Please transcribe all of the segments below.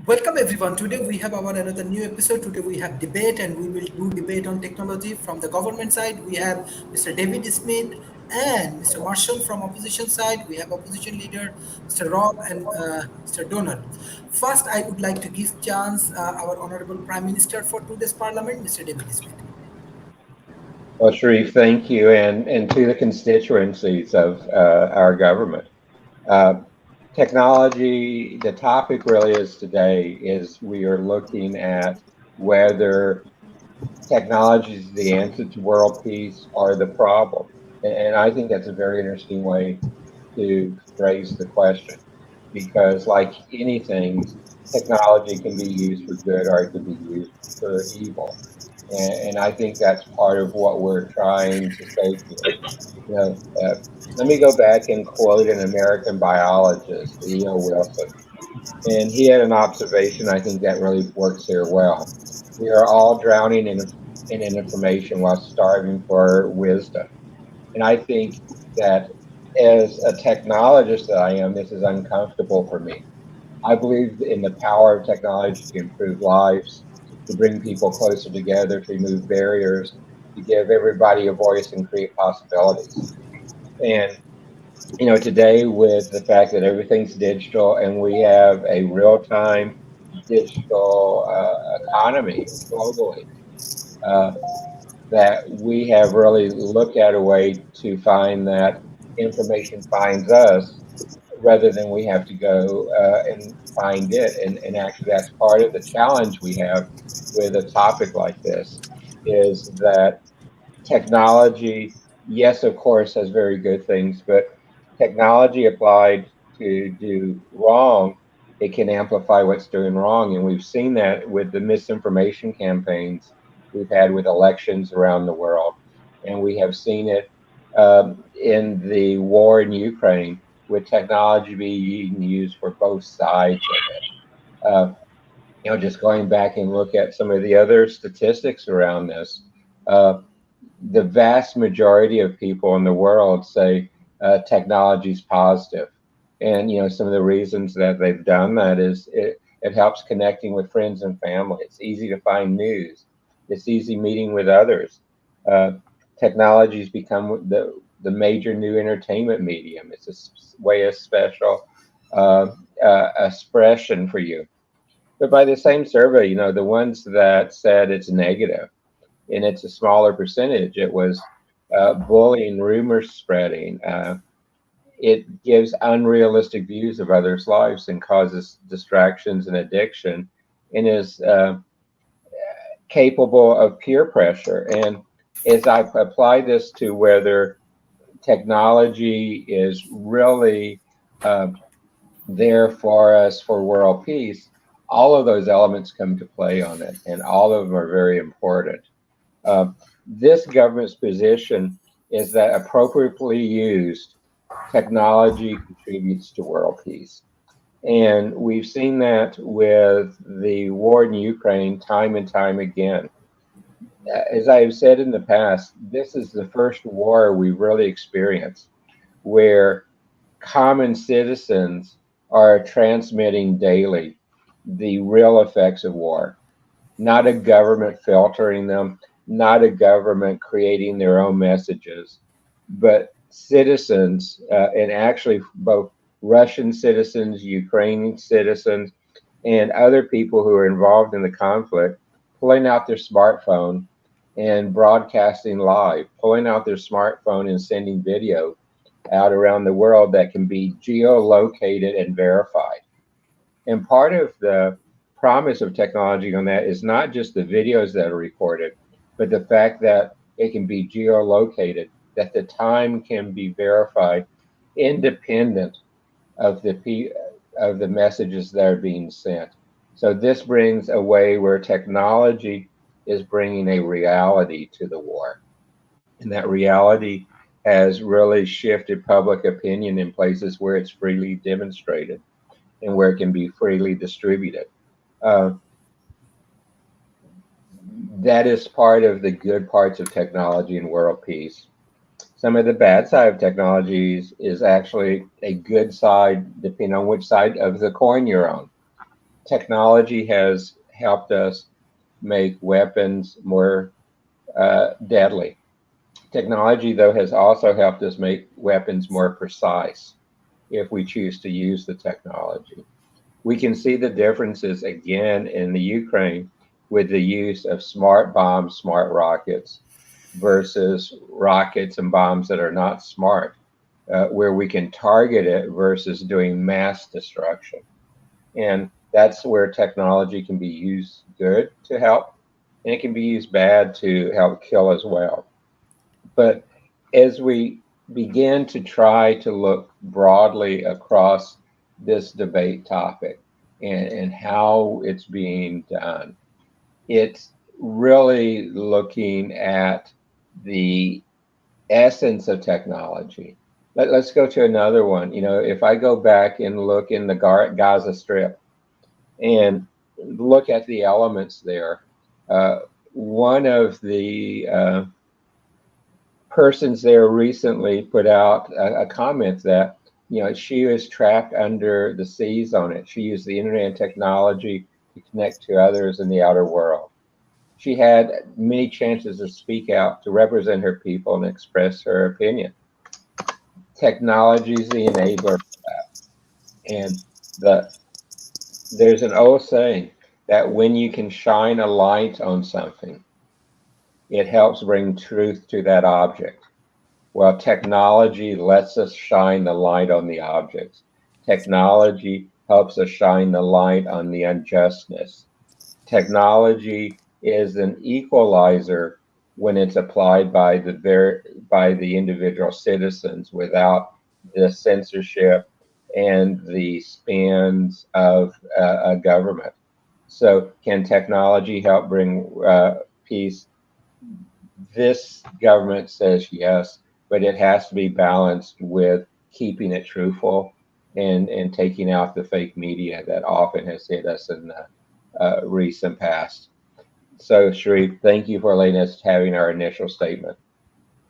Welcome everyone. Today we have our another new episode. Today we have debate and we will do debate on technology from the government side. We have Mr. David Smith and Mr. Marshall from opposition side. We have opposition leader Mr. Rob and Mr. Donald. First, I would like to give chance our honorable Prime Minister for today's Parliament, Mr. David Smith. Well, Sharif, thank you, and to the constituencies of our government. Uh, Technology, the topic really is today is we are looking at whether technology is the answer to world peace or the problem. And I think that's a very interesting way to phrase the question because, like anything, technology can be used for good or it can be used for evil. And I think that's part of what we're trying to say here. You know, let me go back and quote an American biologist, E.O. Wilson. And he had an observation I think that really works here well. We are all drowning in information while starving for wisdom. And I think that as a technologist that I am, this is uncomfortable for me. I believe in the power of technology to improve lives, to bring people closer together, to remove barriers, to give everybody a voice and create possibilities. And today with the fact that everything's digital and we have a real-time digital economy globally, uh, that we have really looked at a way to find that information finds us rather than we have to go and find it. And actually, that's part of the challenge we have with a topic like this is that technology, yes, of course, has very good things, but technology applied to do wrong, it can amplify what's doing wrong. And we've seen that with the misinformation campaigns we've had with elections around the world. And we have seen it in the war in Ukraine with technology being used for both sides of it. Just going back and look at some of the other statistics around this, uh, the vast majority of people in the world say technology is positive. And, some of the reasons that they've done that is it helps connecting with friends and family. It's easy to find news. It's easy meeting with others. Uh, Technology has become the major new entertainment medium. It's way of special expression for you. But by the same survey, the ones that said it's negative, and it's a smaller percentage. It was bullying, rumors spreading. It gives unrealistic views of others' lives and causes distractions and addiction, and is capable of peer pressure. And as I apply this to whether technology is really uh, there for us for world peace, all of those elements come to play on it, and all of them are very important. Uh, this government's position is that appropriately used, technology contributes to world peace. And we've seen that with the war in Ukraine time and time again. As I've said in the past, this is the first war we've really experienced where common citizens are transmitting daily the real effects of war, not a government filtering them, not a government creating their own messages, but citizens, and actually both Russian citizens, Ukrainian citizens, and other people who are involved in the conflict, pulling out their smartphone and broadcasting live, pulling out their smartphone and sending video out around the world that can be geolocated and verified. And part of the promise of technology on that is not just the videos that are recorded, but the fact that it can be geolocated, that the time can be verified independent of the messages that are being sent. So this brings a way where technology is bringing a reality to the war. And that reality has really shifted public opinion in places where it's freely demonstrated and where it can be freely distributed. Uh, that is part of the good parts of technology and world peace. Some of the bad side of technologies is actually a good side, depending on which side of the coin you're on. technology has helped us make weapons more deadly. Technology, though, has also helped us make weapons more precise if we choose to use the technology. We can see the differences again in the Ukraine with the use of smart bombs, smart rockets, versus rockets and bombs that are not smart, where we can target it versus doing mass destruction. And that's where technology can be used good to help, and it can be used bad to help kill as well. But as we begin to try to look broadly across this debate topic and how it's being done, it's really looking at the essence of technology. Let's go to another one. You know, if I go back and look in the Gaza Strip and look at the elements there, one of the persons there recently put out a comment that, you know, she was trapped under the sea zone. It. She used the internet and technology to connect to others in the outer world. She had many chances to speak out, to represent her people and express her opinion. Technology is the enabler of that. And there's an old saying that when you can shine a light on something, it helps bring truth to that object. Well, technology lets us shine the light on the objects. Technology helps us shine the light on the unjustness. Technology is an equalizer when it's applied by the individual citizens without the censorship and the spins of a government. So, can technology help bring peace? This government says yes, but it has to be balanced with keeping it truthful and taking out the fake media that often has hit us in the recent past. So, Sharif, thank you for letting us having our initial statement.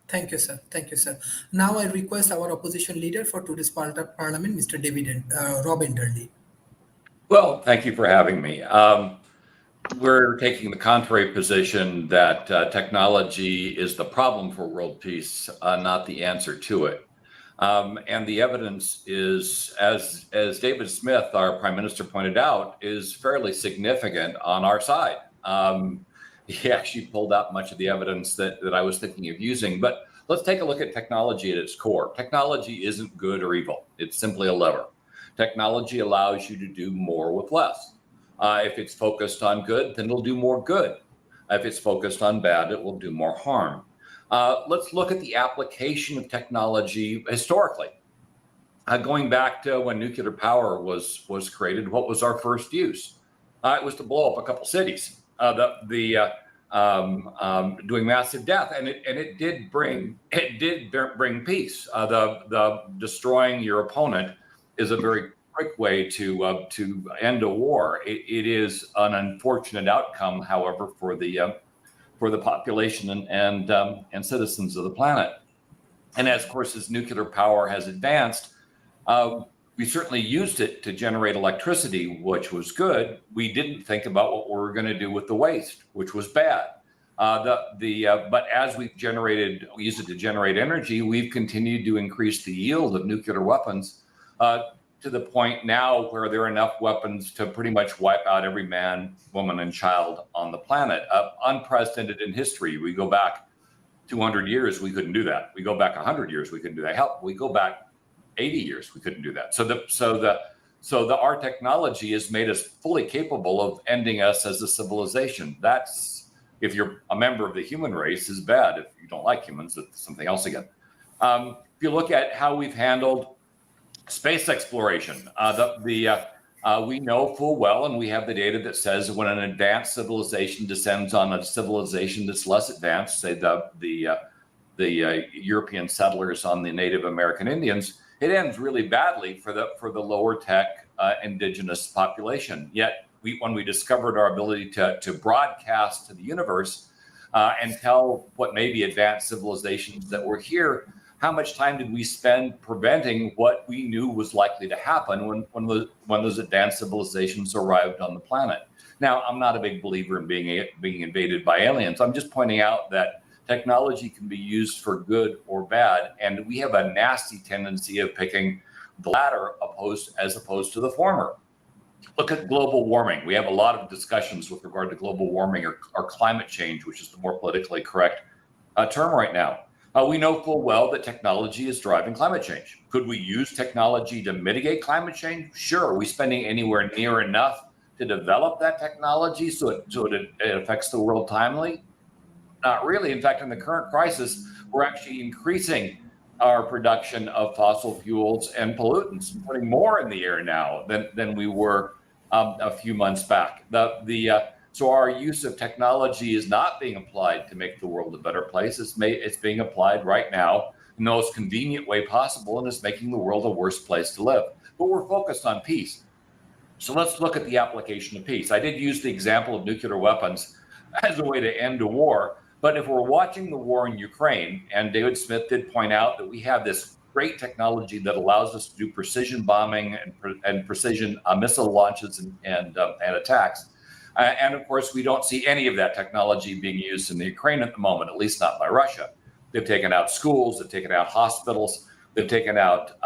Thank you, sir. Thank you, sir. Now I request our opposition leader for today's parliament, Mr. Robin Dudley. Well, thank you for having me. We're taking the contrary position that technology is the problem for world peace, not the answer to it. And the evidence is, as David Smith, our prime minister, pointed out, is fairly significant on our side. He actually pulled out much of the evidence that I was thinking of using. But let's take a look at technology at its core. Technology isn't good or evil. It's simply a lever. Technology allows you to do more with less. If it's focused on good, then it'll do more good. If it's focused on bad, it will do more harm. Let's look at the application of technology historically. Going back to when nuclear power was created, what was our first use? It was to blow up a couple cities, doing massive death, and it did bring peace. The destroying your opponent is a very quick way to end a war. It is an unfortunate outcome, however, for the population and citizens of the planet. And as, of course, as nuclear power has advanced, we certainly used it to generate electricity, which was good. We didn't think about what we were going to do with the waste, which was bad. But as we used it to generate energy, we've continued to increase the yield of nuclear weapons to the point now where there are enough weapons to pretty much wipe out every man, woman, and child on the planet. Unprecedented in history. We go back 200 years, we couldn't do that. We go back 100 years, we couldn't do that. Hell, we go back 80 years, we couldn't do that. So our technology has made us fully capable of ending us as a civilization. That's, if you're a member of the human race, is bad. If you don't like humans, it's something else again. If you look at how we've handled space exploration, we know full well, and we have the data that says when an advanced civilization descends on a civilization that's less advanced, say the European settlers on the Native American Indians, it ends really badly for the lower tech indigenous population. Yet when we discovered our ability to broadcast to the universe and tell what may be advanced civilizations that were here, how much time did we spend preventing what we knew was likely to happen when those advanced civilizations arrived on the planet? Now, I'm not a big believer in being invaded by aliens. I'm just pointing out that technology can be used for good or bad, and we have a nasty tendency of picking the latter as opposed to the former. Look at global warming. We have a lot of discussions with regard to global warming or climate change, which is the more politically correct term right now. We know full well that technology is driving climate change. Could we use technology to mitigate climate change? Sure. Are we spending anywhere near enough to develop that technology so it affects the world timely? Not really. In fact, in the current crisis, we're actually increasing our production of fossil fuels and pollutants, putting more in the air now than we were a few months back. So our use of technology is not being applied to make the world a better place. It's being applied right now in the most convenient way possible, and it's making the world a worse place to live. But we're focused on peace. So let's look at the application of peace. I did use the example of nuclear weapons as a way to end a war. But if we're watching the war in Ukraine, and David Smith did point out that we have this great technology that allows us to do precision bombing and precision missile launches and attacks. And of course, we don't see any of that technology being used in the Ukraine at the moment, at least not by Russia. They've taken out schools, they've taken out hospitals, they've taken out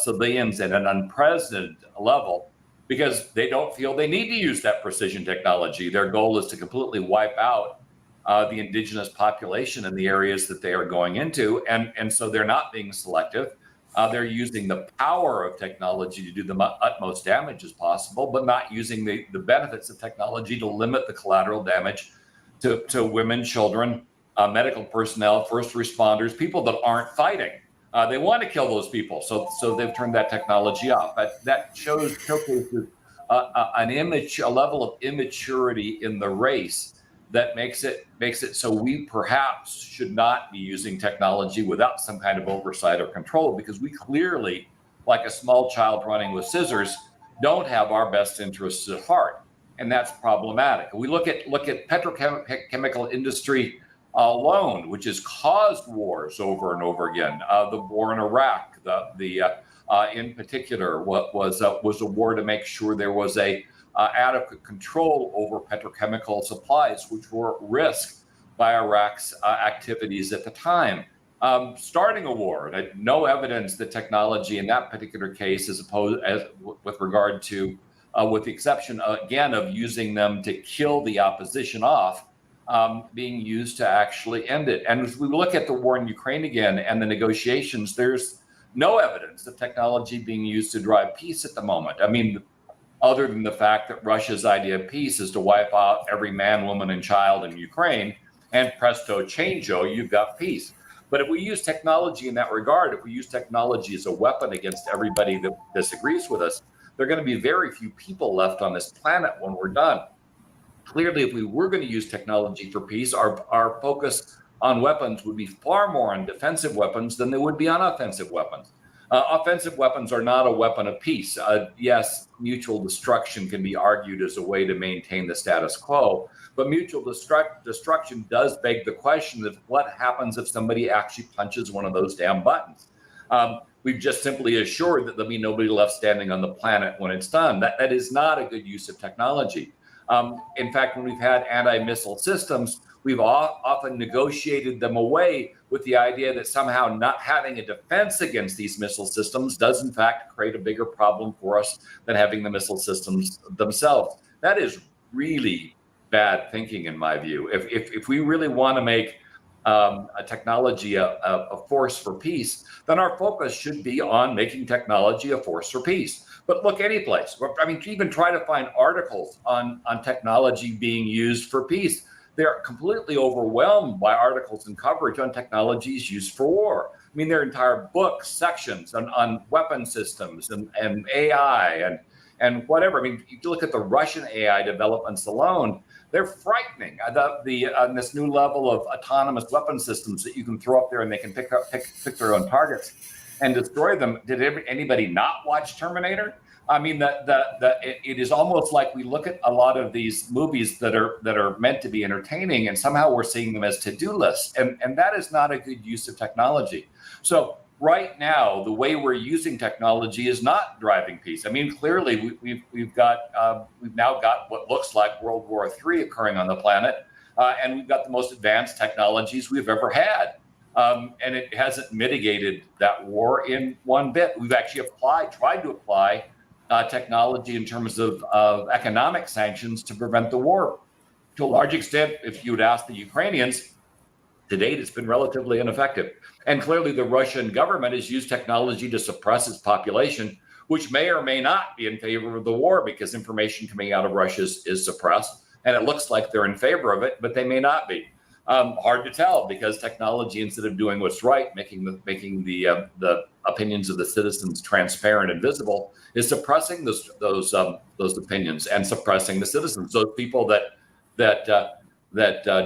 civilians at an unprecedented level because they don't feel they need to use that precision technology. Their goal is to completely wipe out the indigenous population in the areas that they are going into. And so they're not being selective. They're using the power of technology to do the utmost damage as possible, but not using the benefits of technology to limit the collateral damage to women, children, medical personnel, first responders, people that aren't fighting. They want to kill those people, so they've turned that technology off. But that showcases a level of immaturity in the race that makes it so we perhaps should not be using technology without some kind of oversight or control, because we clearly, like a small child running with scissors, don't have our best interests at heart, and that's problematic. We look at petrochemical industry alone, which has caused wars over and over again. The war in Iraq, in particular, was a war to make sure there was a adequate control over petrochemical supplies, which were at risk by Iraq's activities at the time. Starting a war, no evidence that technology in that particular case, with regard to, with the exception again of using them to kill the opposition off, being used to actually end it. And as we look at the war in Ukraine again and the negotiations, there's no evidence of technology being used to drive peace at the moment. I mean, other than the fact that Russia's idea of peace is to wipe out every man, woman, and child in Ukraine, and presto changeo, you've got peace. But if we use technology in that regard, if we use technology as a weapon against everybody that disagrees with us, there are going to be very few people left on this planet when we're done. Clearly, if we were going to use technology for peace, our focus on weapons would be far more on defensive weapons than they would be on offensive weapons. Offensive weapons are not a weapon of peace. Yes, mutual destruction can be argued as a way to maintain the status quo, but mutual destruction does beg the question of what happens if somebody actually punches one of those damn buttons. We've just simply assured that there'll be nobody left standing on the planet when it's done. That is not a good use of technology. In fact, when we've had anti-missile systems, we've often negotiated them away with the idea that somehow not having a defense against these missile systems does in fact create a bigger problem for us than having the missile systems themselves. That is really bad thinking, in my view. If we really want to make a technology a force for peace, then our focus should be on making technology a force for peace. But look any place. I mean, even try to find articles on technology being used for peace. They're completely overwhelmed by articles and coverage on technologies used for war. I mean, there are entire books, sections on weapon systems and AI and whatever. I mean, if you look at the Russian AI developments alone, they're frightening. On this new level of autonomous weapon systems that you can throw up there and they can pick their own targets and destroy them. Did anybody not watch Terminator? I mean, it is almost like we look at a lot of these movies that are meant to be entertaining, and somehow we're seeing them as to-do lists, and that is not a good use of technology. So right now, the way we're using technology is not driving peace. I mean, clearly, we've now got what looks like World War III occurring on the planet, and we've got the most advanced technologies we've ever had. And it hasn't mitigated that war in one bit. We've actually tried to apply technology in terms of economic sanctions to prevent the war. To a large extent, if you would ask the Ukrainians, to date, it's been relatively ineffective. And clearly, the Russian government has used technology to suppress its population, which may or may not be in favor of the war because information coming out of Russia is suppressed. And it looks like they're in favor of it, but they may not be. Hard to tell because technology, instead of doing what's right, making the opinions of the citizens transparent and visible, is suppressing those opinions and suppressing the citizens. Those people that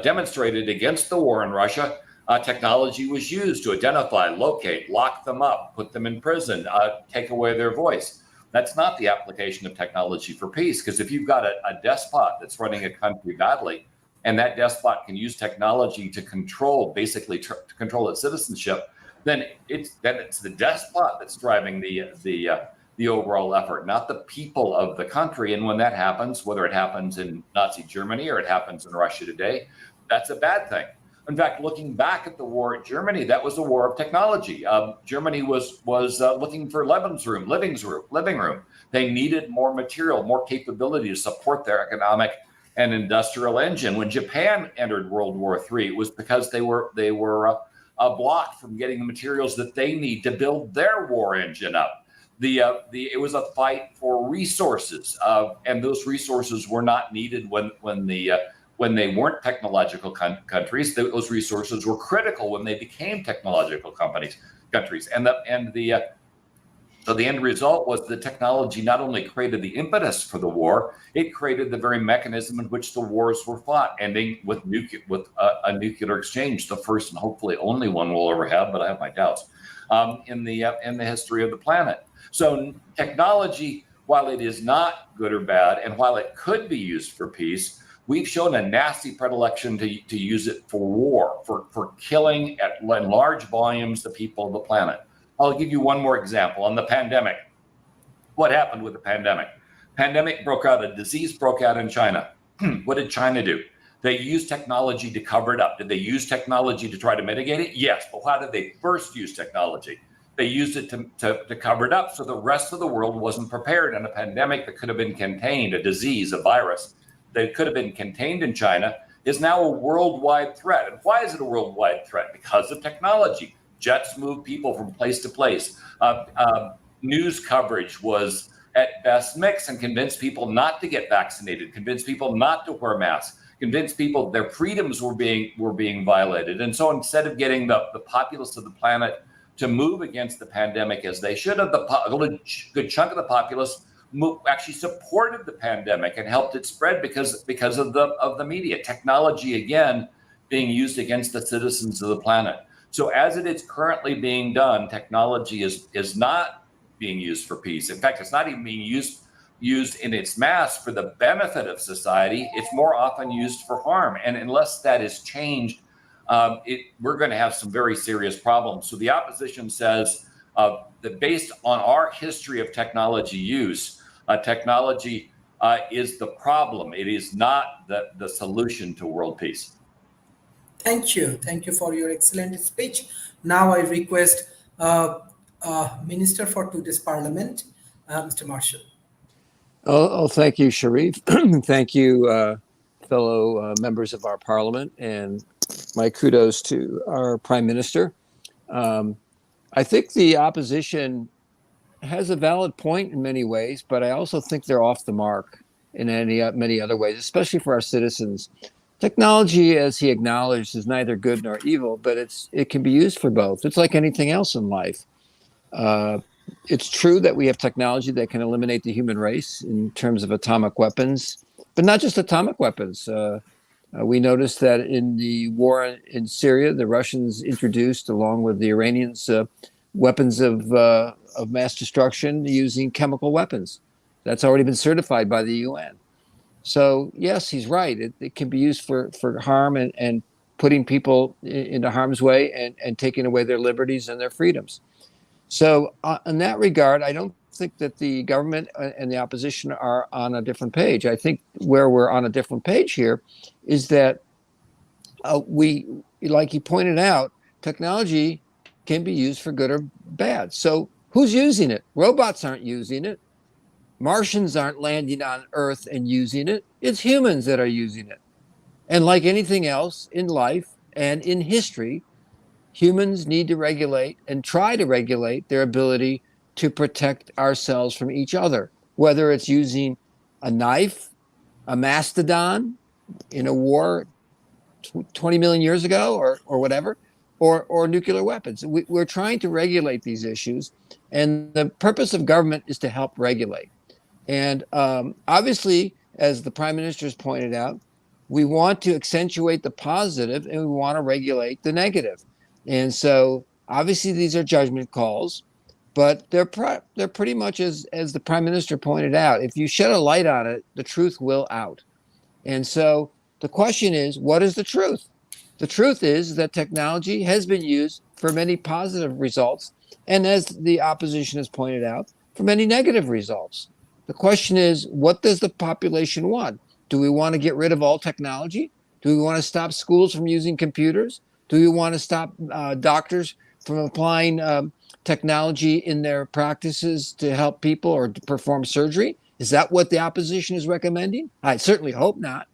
demonstrated against the war in Russia, technology was used to identify, locate, lock them up, put them in prison, take away their voice. That's not the application of technology for peace, because if you've got a despot that's running a country badly, and that despot can use technology to control, basically to control its citizenship, then it's the despot that's driving the overall effort, not the people of the country. And when that happens, whether it happens in Nazi Germany or it happens in Russia today, that's a bad thing. In fact, looking back at the war in Germany, that was a war of technology. Germany was looking for living room. They needed more material, more capability to support their economic and industrial engine. When Japan entered World War III, it was because they were blocked from getting the materials that they need to build their war engine up. It was a fight for resources, and those resources were not needed when they weren't technological countries. Those resources were critical when they became technological countries. So the end result was the technology not only created the impetus for the war, it created the very mechanism in which the wars were fought, ending with a nuclear exchange, the first and hopefully only one we'll ever have, but I have my doubts, in the history of the planet. So technology, while it is not good or bad, and while it could be used for peace, we've shown a nasty predilection to use it for war, for killing in large volumes the people of the planet. I'll give you one more example on the pandemic. What happened with the pandemic? A disease broke out in China. What did China do? They used technology to cover it up. Did they use technology to try to mitigate it? Yes, but how did they first use technology? They used it to cover it up so the rest of the world wasn't prepared. And a pandemic that could have been contained, a disease, a virus, that could have been contained in China is now a worldwide threat. And why is it a worldwide threat? Because of technology. Jets move people from place to place. News coverage was at best mixed and convinced people not to get vaccinated, convinced people not to wear masks, convinced people their freedoms were being violated. And so instead of getting the populace of the planet to move against the pandemic as they should have, a good chunk of the populace actually supported the pandemic and helped it spread because of the media. Technology, again, being used against the citizens of the planet. So as it is currently being done, technology is not being used for peace. In fact, it's not even being used in its mass for the benefit of society. It's more often used for harm. And unless that is changed, we're going to have some very serious problems. So the opposition says that based on our history of technology use, technology is the problem. It is not the solution to world peace. Thank you for your excellent speech. Now I request Minister for today's Parliament, Mr. Marshall. Oh, thank you, Sharif. Thank you, fellow members of our Parliament, and my kudos to our Prime Minister. I think the opposition has a valid point in many ways, but I also think they're off the mark in many other ways, especially for our citizens. Technology, as he acknowledged, is neither good nor evil, but it can be used for both. It's like anything else in life. It's true that we have technology that can eliminate the human race in terms of atomic weapons, but not just atomic weapons. We noticed that in the war in Syria, the Russians introduced, along with the Iranians, weapons of mass destruction using chemical weapons. That's already been certified by the UN. So yes, he's right. It can be used for harm and putting people into harm's way and taking away their liberties and their freedoms. So in that regard, I don't think that the government and the opposition are on a different page. I think where we're on a different page here is that we, like you pointed out, technology can be used for good or bad. So who's using it? Robots aren't using it. Martians aren't landing on Earth and using it. It's humans that are using it. And like anything else in life and in history, humans need to regulate and try to regulate their ability to protect ourselves from each other, whether it's using a knife, a mastodon in a war 20 million years ago or whatever, or nuclear weapons. We're trying to regulate these issues. And the purpose of government is to help regulate. And obviously, as the prime minister has pointed out, we want to accentuate the positive and we want to regulate the negative. And so obviously these are judgment calls, but they're pretty much as the prime minister pointed out, if you shed a light on it, the truth will out. And so the question is, what is the truth? The truth is that technology has been used for many positive results, and as the opposition has pointed out, for many negative results. The question is, what does the population want? Do we want to get rid of all technology? Do we want to stop schools from using computers? Do we want to stop doctors from applying technology in their practices to help people or to perform surgery? Is that what the opposition is recommending? I certainly hope not.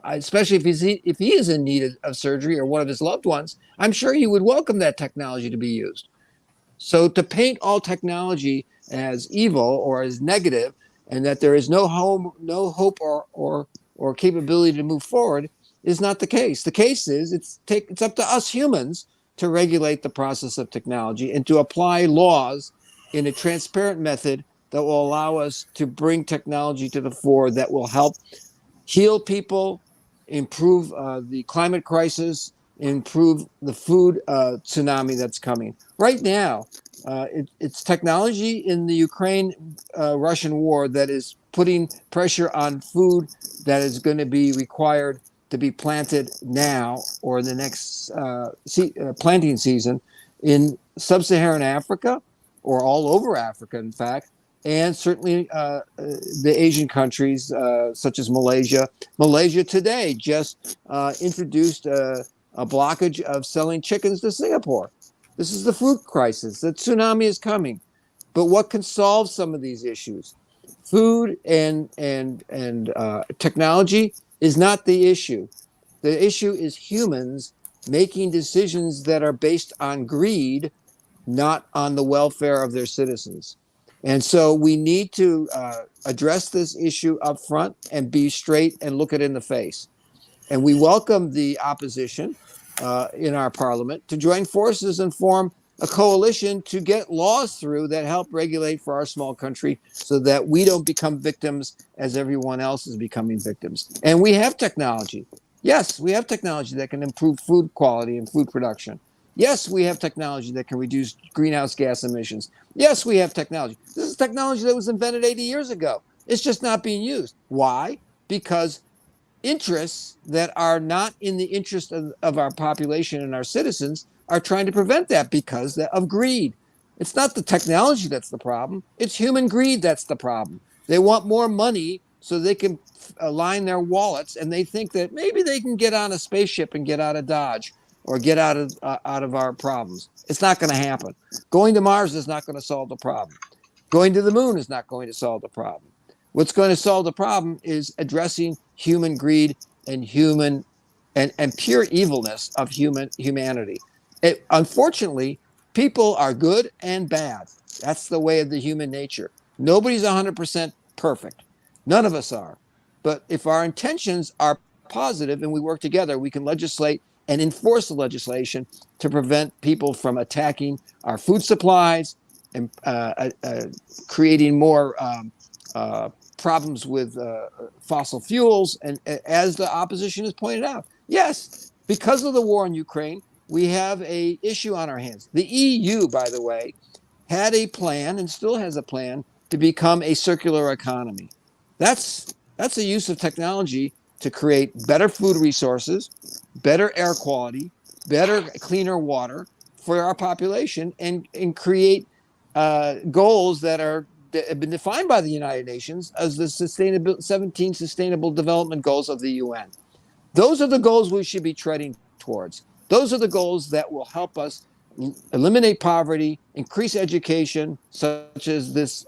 Especially if he is in need of surgery or one of his loved ones, I'm sure he would welcome that technology to be used. So to paint all technology as evil or as negative, and that there is no hope or capability to move forward, is not the case. The case is it's up to us humans to regulate the process of technology and to apply laws in a transparent method that will allow us to bring technology to the fore that will help heal people, improve the climate crisis, improve the food tsunami that's coming. Right now, it's technology in the Ukraine-Russian war that is putting pressure on food that is going to be required to be planted now or the next planting season in sub-Saharan Africa or all over Africa, in fact, and certainly the Asian countries such as Malaysia. Malaysia today just introduced a blockage of selling chickens to Singapore. This is the food crisis. The tsunami is coming. But what can solve some of these issues? Food and technology is not the issue. The issue is humans making decisions that are based on greed, not on the welfare of their citizens. And so we need to address this issue up front and be straight and look it in the face. And we welcome the opposition in our parliament to join forces and form a coalition to get laws through that help regulate for our small country so that we don't become victims as everyone else is becoming victims. And we have technology. Yes, we have technology that can improve food quality and food production. Yes, we have technology that can reduce greenhouse gas emissions. Yes, we have technology. This is technology that was invented 80 years ago. It's just not being used. Why? Because interests that are not in the interest of our population and our citizens are trying to prevent that because of greed. It's not the technology that's the problem. It's human greed that's the problem. They want more money so they can line their wallets, and they think that maybe they can get on a spaceship and get out of Dodge or get out of our problems. It's not going to happen. Going to Mars is not going to solve the problem. Going to the moon is not going to solve the problem. What's going to solve the problem is addressing human greed and human and pure evilness of humanity. Unfortunately, people are good and bad. That's the way of the human nature. Nobody's 100% perfect. None of us are. But if our intentions are positive and we work together, we can legislate and enforce the legislation to prevent people from attacking our food supplies and creating more problems with fossil fuels. And as the opposition has pointed out, yes, because of the war in Ukraine, we have an issue on our hands. The EU, by the way, had a plan and still has a plan to become a circular economy. That's a use of technology to create better food resources, better air quality, better, cleaner water for our population, and create goals that have been defined by the United Nations as the 17 Sustainable Development Goals of the UN. Those are the goals we should be treading towards. Those are the goals that will help us eliminate poverty, increase education, such as this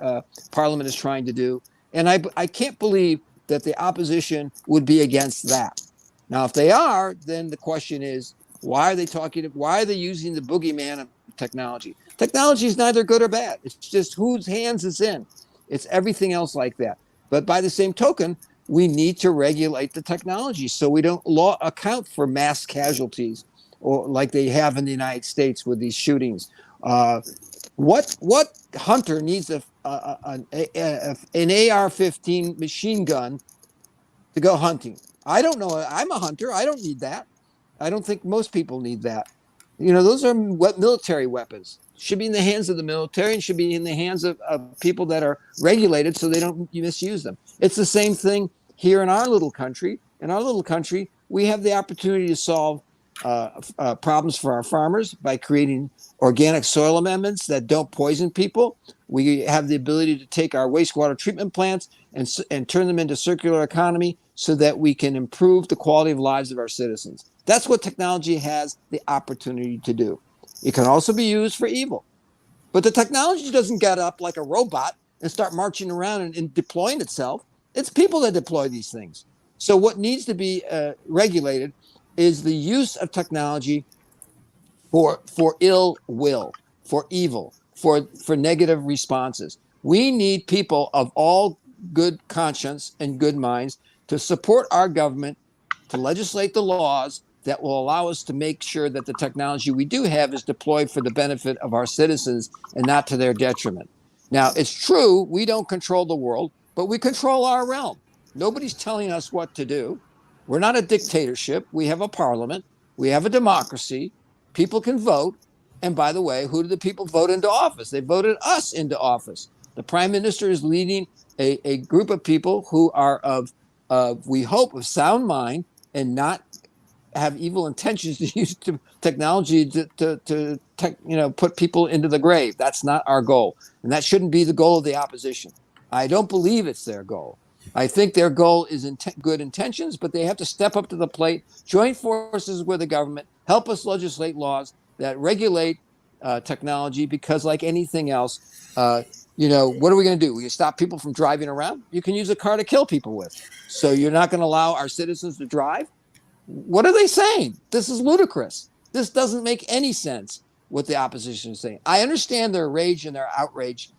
parliament is trying to do. And I can't believe that the opposition would be against that. Now, if they are, then the question is, why are they using the boogeyman of technology? Technology is neither good or bad. It's just whose hands it's in. It's everything else like that. But by the same token, we need to regulate the technology so we don't account for mass casualties, or like they have in the United States with these shootings. What hunter needs an AR-15 machine gun to go hunting? I don't know. I'm a hunter. I don't need that. I don't think most people need that. Those are military weapons. Should be in the hands of the military and should be in the hands of people that are regulated so they don't misuse them. It's the same thing here in our little country. In our little country, we have the opportunity to solve problems for our farmers by creating organic soil amendments that don't poison people. We have the ability to take our wastewater treatment plants and turn them into circular economy so that we can improve the quality of lives of our citizens. That's what technology has the opportunity to do. It can also be used for evil. But the technology doesn't get up like a robot and start marching around and deploying itself. It's people that deploy these things. So what needs to be regulated is the use of technology for ill will, for evil, for negative responses. We need people of all good conscience and good minds to support our government, to legislate the laws that will allow us to make sure that the technology we do have is deployed for the benefit of our citizens and not to their detriment. Now, it's true, we don't control the world, but we control our realm. Nobody's telling us what to do. We're not a dictatorship. We have a parliament. We have a democracy. People can vote. And by the way, who do the people vote into office? They voted us into office. The prime minister is leading a group of people who are we hope, of sound mind and not have evil intentions to use technology to put people into the grave. That's not our goal. And that shouldn't be the goal of the opposition. I don't believe it's their goal. I think their goal is good intentions, but they have to step up to the plate, join forces with the government, help us legislate laws that regulate technology, because like anything else, what are we going to do? We can stop people from driving around? You can use a car to kill people with. So you're not going to allow our citizens to drive? What are they saying? This is ludicrous. This doesn't make any sense, what the opposition is saying. I understand their rage and their outrage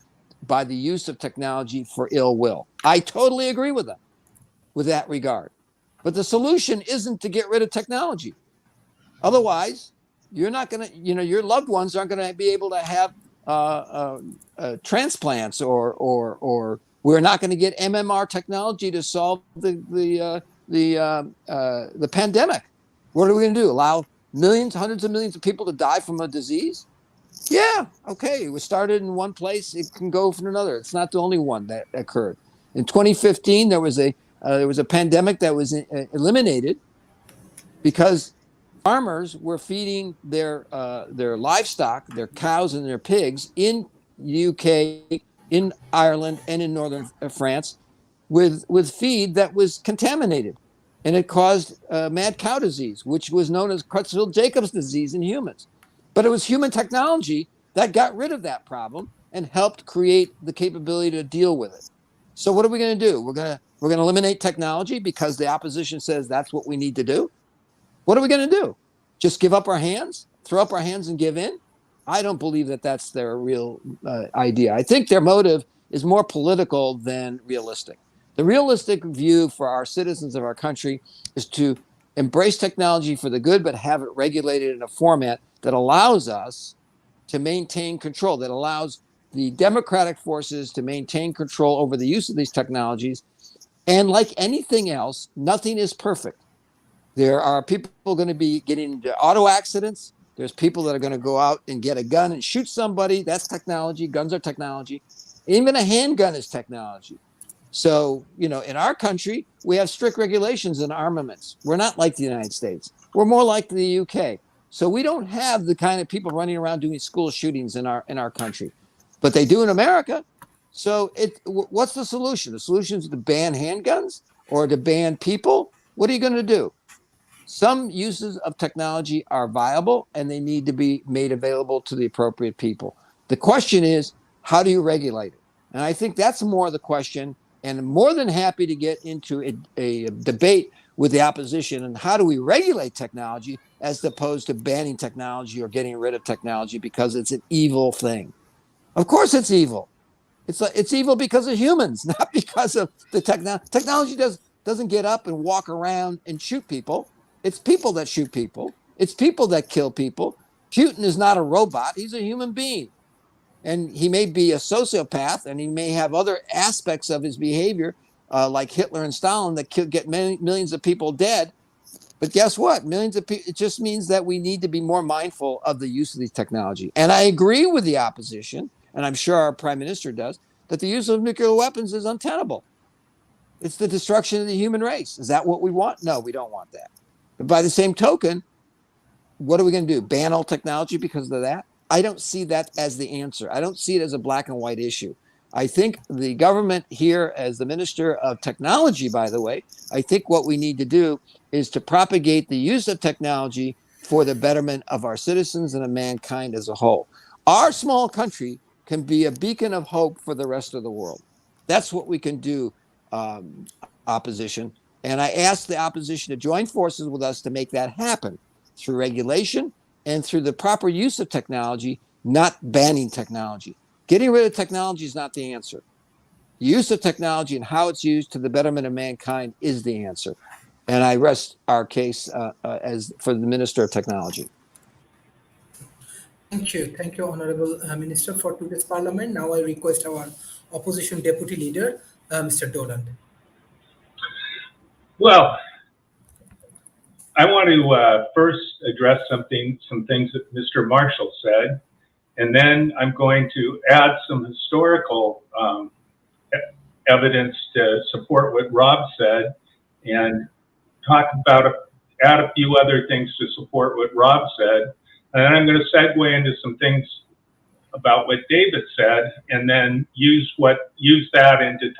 by the use of technology for ill will. I totally agree with them with that regard. But the solution isn't to get rid of technology. Otherwise, you're not going to, your loved ones aren't going to be able to have transplants, or we're not going to get MMR technology to solve the pandemic. What are we going to do? Allow millions, hundreds of millions of people to die from a disease? Yeah, okay. It was started in one place. It can go from another. It's not the only one that occurred. In 2015, there was a pandemic that was eliminated because farmers were feeding their livestock, their cows and their pigs in the UK, in Ireland, and in northern France with feed that was contaminated. And it caused mad cow disease, which was known as Creutzfeldt-Jacobs disease in humans. But it was human technology that got rid of that problem and helped create the capability to deal with it. So what are we going to do? We're going to eliminate technology because the opposition says that's what we need to do. What are we going to do? Just give up our hands, throw up our hands and give in? I don't believe that that's their real idea. I think their motive is more political than realistic. The realistic view for our citizens of our country is to embrace technology for the good, but have it regulated in a format that allows us to maintain control, that allows the democratic forces to maintain control over the use of these technologies. And like anything else, nothing is perfect. There are people going to be getting into auto accidents. There's people that are going to go out and get a gun and shoot somebody. That's technology. Guns are technology. Even a handgun is technology. So, in our country, we have strict regulations in armaments. We're not like the United States. We're more like the UK. So we don't have the kind of people running around doing school shootings in our country, but they do in America. So what's the solution? The solution is to ban handguns or to ban people. What are you going to do? Some uses of technology are viable and they need to be made available to the appropriate people. The question is, how do you regulate it? And I think that's more the question. And I'm more than happy to get into a debate with the opposition on how do we regulate technology as opposed to banning technology or getting rid of technology because it's an evil thing. Of course, it's evil. It's evil because of humans, not because of the technology. Technology doesn't get up and walk around and shoot people. It's people that shoot people. It's people that kill people. Putin is not a robot. He's a human being. And he may be a sociopath and he may have other aspects of his behavior, like Hitler and Stalin, that get millions of people dead. But guess what? Millions of people, it just means that we need to be more mindful of the use of these technology. And I agree with the opposition, and I'm sure our prime minister does, that the use of nuclear weapons is untenable. It's the destruction of the human race. Is that what we want? No, we don't want that. But by the same token, what are we going to do? Ban all technology because of that? I don't see that as the answer. I don't see it as a black and white issue. I think the government here, as the Minister of Technology, by the way, I think what we need to do is to propagate the use of technology for the betterment of our citizens and of mankind as a whole. Our small country can be a beacon of hope for the rest of the world. That's what we can do, opposition. And I ask the opposition to join forces with us to make that happen through regulation and through the proper use of technology, not banning technology. Getting rid of technology is not the answer. The use of technology and how it's used to the betterment of mankind is the answer. And I rest our case as for the Minister of Technology. Thank you, Honorable Minister, for today's Parliament. Now I request our Opposition Deputy Leader, Mr. Dolan. Well, I want to first address some things that Mr. Marshall said, and then I'm going to add some historical evidence to support what Rob said, and add a few other things to support what Rob said. And then I'm going to segue into some things about what David said, and then use that into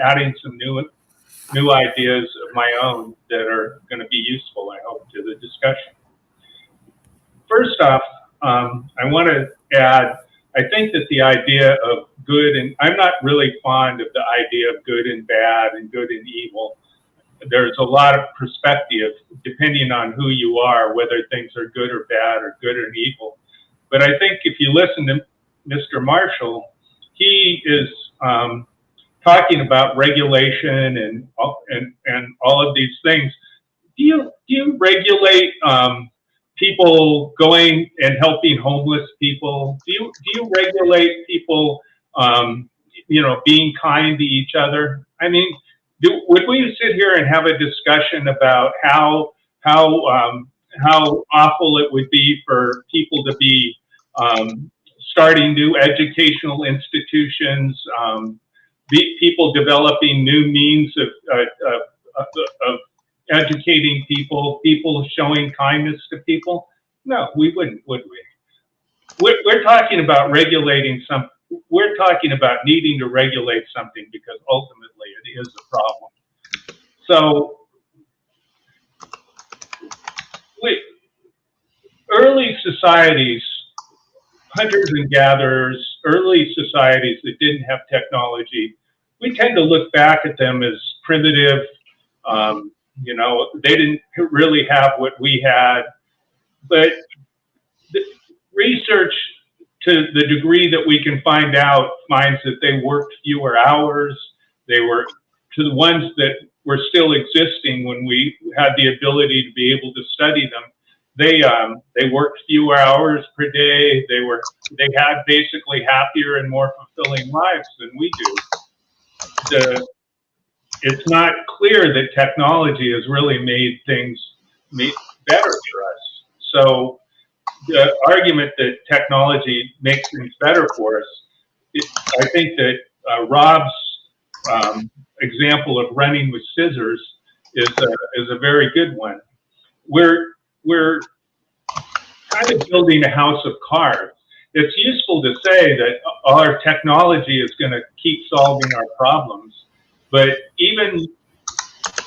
adding some new ideas of my own that are going to be useful, I hope, to the discussion. First off, I want to add, I think that the idea of good and I'm not really fond of the idea of good and bad and good and evil. There's a lot of perspective depending on who you are, whether things are good or bad or good or evil. But I think if you listen to Mr. Marshall, he is talking about regulation and all of these things. Do you regulate people going and helping homeless people? Do you regulate people being kind to each other? I mean, would we sit here and have a discussion about how awful it would be for people to be starting new educational institutions, people developing new means of educating people showing kindness to people? No, we wouldn't, would we? We're talking about regulating something. We're talking about needing to regulate something because ultimately it is a problem. So, early societies, hunters and gatherers, early societies that didn't have technology, we tend to look back at them as primitive. They didn't really have what we had. But the research, to the degree that we can find out, finds that they worked fewer hours. They were, to the ones that were still existing when we had the ability to be able to study them, they worked fewer hours per day. They had basically happier and more fulfilling lives than we do. It's not clear that technology has really made things better for us. So the argument that technology makes things better for us I think that Rob's example of running with scissors is a very good one. We're kind of building a house of cards. It's useful to say that our technology is going to keep solving our problems, but even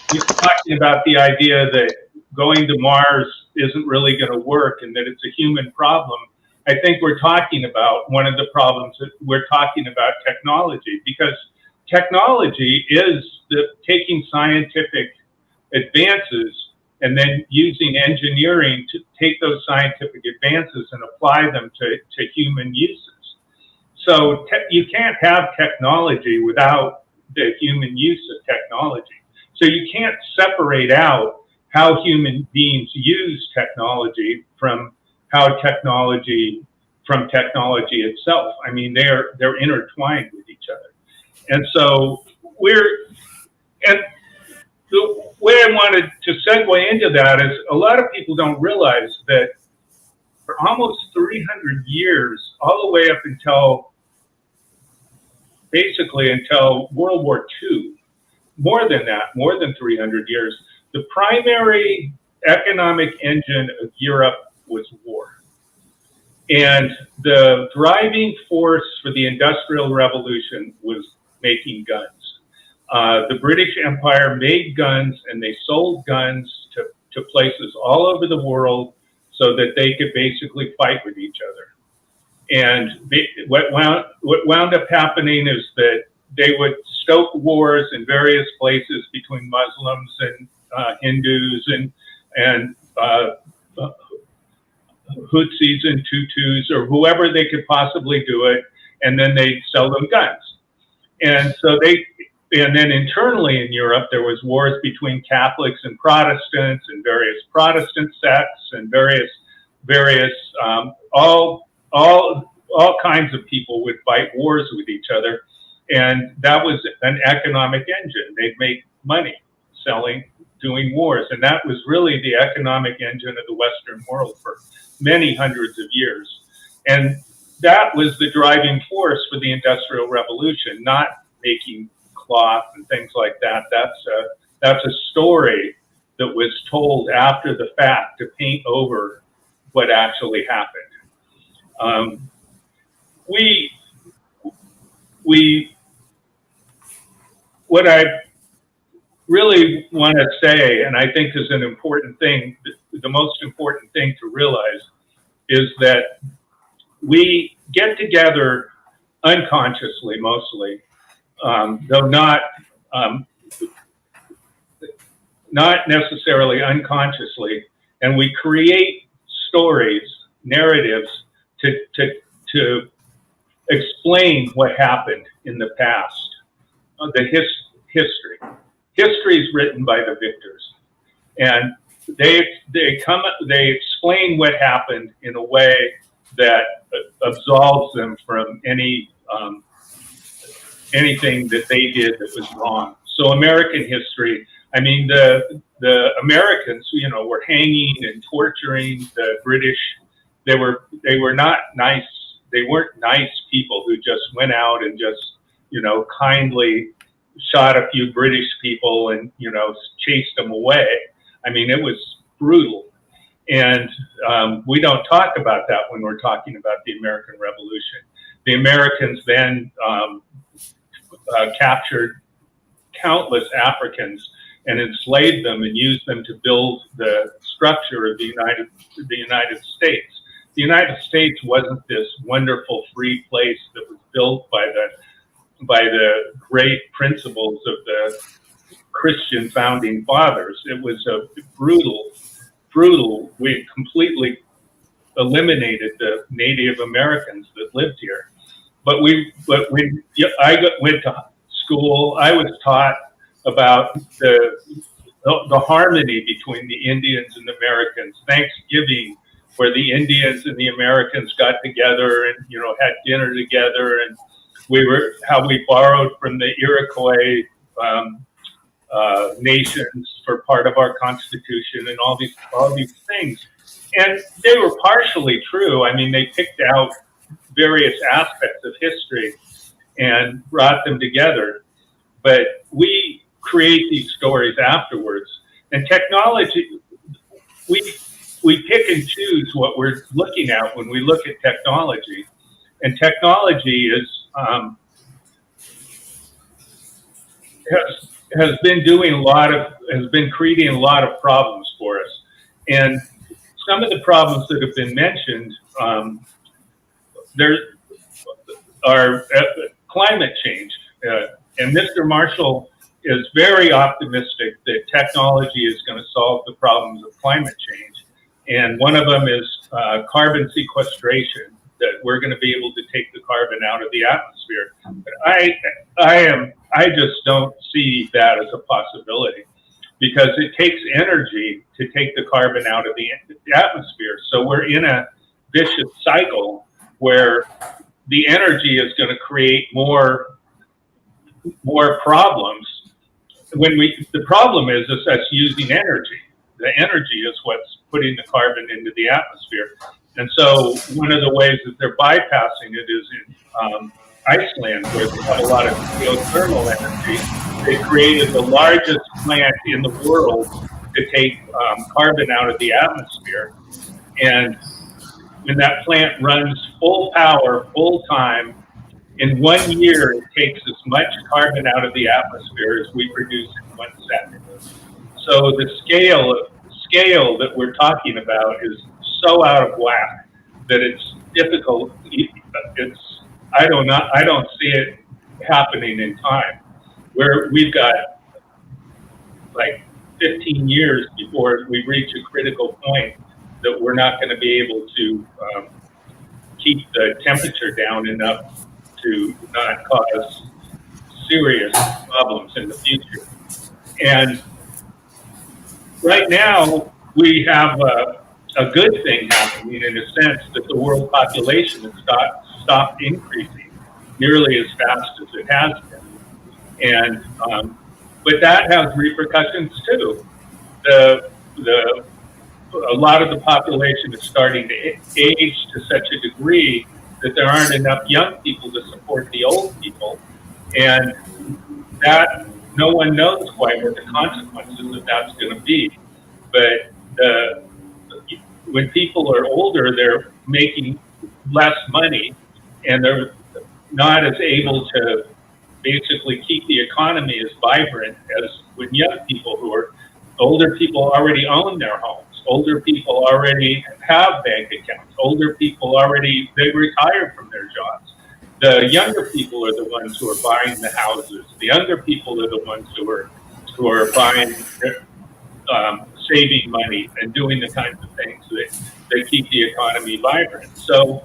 talking about the idea that going to Mars isn't really going to work and that it's a human problem, I think we're talking about one of the problems that we're talking about technology, because technology is taking scientific advances and then using engineering to take those scientific advances and apply them to human uses. So you can't have technology without the human use of technology. So you can't separate out how human beings use technology from technology itself. I mean, they're intertwined with each other. And so the way I wanted to segue into that is a lot of people don't realize that for almost 300 years, all the way up until World War II, more than that, more than 300 years, the primary economic engine of Europe was war. And the driving force for the Industrial Revolution was making guns. The British Empire made guns, and they sold guns to places all over the world so that they could basically fight with each other. And what wound up happening is that they would stoke wars in various places between Muslims and Hindus and Hutsis and Tutus or whoever they could possibly do it, and then they'd sell them guns. And so and then internally in Europe, there was wars between Catholics and Protestants and various Protestant sects and various all kinds of people would fight wars with each other. And that was an economic engine. They'd make money doing wars. And that was really the economic engine of the Western world for many hundreds of years. And that was the driving force for the Industrial Revolution, not making cloth and things like that. That's a story that was told after the fact to paint over what actually happened. What I really want to say, and I think is an important thing, the most important thing to realize, is that we get together unconsciously mostly, though not necessarily unconsciously, and we create stories, narratives to explain what happened in the past. History. History is written by the victors, and they explain what happened in a way that absolves them from anything that they did that was wrong. So American history, I mean, the Americans, were hanging and torturing the British. They were not nice. They weren't nice people who just went out and just, kindly shot a few British people and, chased them away. I mean, it was brutal. And we don't talk about that when we're talking about the American Revolution. The Americans then captured countless Africans and enslaved them and used them to build the structure of the United States. The United States wasn't this wonderful free place that was built by the great principles of the Christian founding fathers. It was a brutal. We completely eliminated the Native Americans that lived here. But when I went to school, I was taught about the harmony between the Indians and the Americans. Thanksgiving, where the Indians and the Americans got together and had dinner together, and how we borrowed from the Iroquois nations for part of our Constitution, and all these things. And they were partially true. I mean, they picked out various aspects of history, and brought them together. But we create these stories afterwards. And technology, we pick and choose what we're looking at when we look at technology. And technology is has been creating a lot of problems for us. And some of the problems that have been mentioned, there are climate change. And Mr. Marshall is very optimistic that technology is going to solve the problems of climate change. And one of them is carbon sequestration, that we're going to be able to take the carbon out of the atmosphere. But I just don't see that as a possibility, because it takes energy to take the carbon out of the atmosphere. So we're in a vicious cycle where the energy is going to create more problems. The problem is us using energy. The energy is what's putting the carbon into the atmosphere. And so one of the ways that they're bypassing it is in Iceland, where they have a lot of geothermal energy. They created the largest plant in the world to take carbon out of the atmosphere. And when that plant runs full power, full time, in 1 year, it takes as much carbon out of the atmosphere as we produce in 1 second. So the scale that we're talking about is so out of whack that it's difficult. I don't see it happening in time. Where we've got like 15 years before we reach a critical point that we're not going to be able to keep the temperature down enough to not cause serious problems in the future. And right now, we have a good thing happening, in a sense, that the world population has stopped increasing nearly as fast as it has been. And but that has repercussions too. A lot of the population is starting to age to such a degree that there aren't enough young people to support the old people, and that no one knows quite what the consequences of that's going to be. But when people are older, they're making less money, and they're not as able to basically keep the economy as vibrant as when young people older people already own their homes. Older people already have bank accounts. Older people they retired from their jobs. The younger people are the ones who are buying the houses. The younger people are the ones who are buying, saving money and doing the kinds of things that keep the economy vibrant. So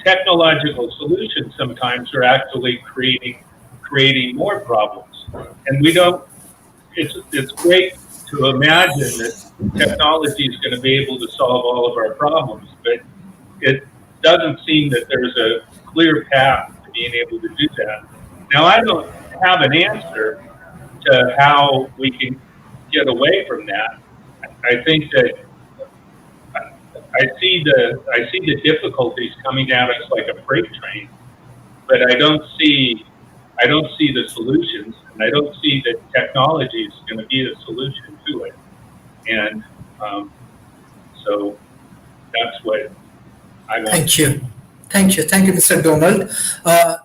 technological solutions sometimes are actually creating more problems. And it's great to imagine that technology is going to be able to solve all of our problems, but it doesn't seem that there's a clear path to being able to do that. Now, I don't have an answer to how we can get away from that. I think that I see the difficulties coming down us like a freight train, but I don't see the solutions, and I don't see that technology is going to be the solution to it. And so that's what I want. Thank you, Mr. Donald.